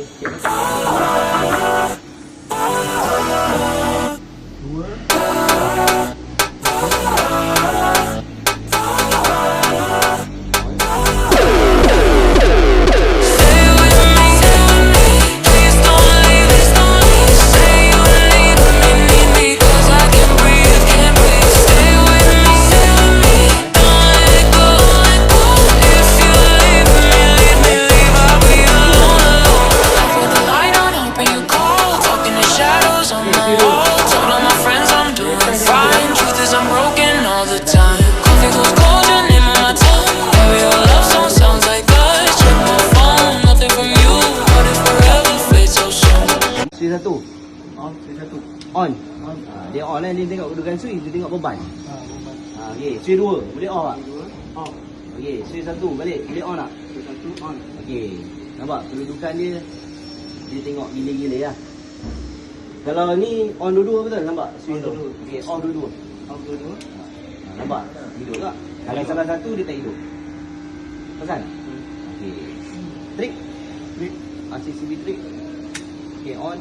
Okey, sikit. Dua. Switch satu. On, switch satu. On. On. Dia on lah, dia tengok kedudukan switch, dia tengok beban. Beban. Okey, switch 2, boleh off tak? Dua. On. Okey, switch 1 balik, boleh on tak? Switch satu. On. Okey. Nampak kedudukan dia, dia tengok gila-gila lah. Kalau ni on dua-dua betul, nampak? Switch On tu. dua-dua. Okey, off dua-dua. On dua-dua. Nampak? Hidup tak? Kalau salah satu dia tak hidup. Perasan? Okey. Trik. Trik. CCTV trik. Okey, on.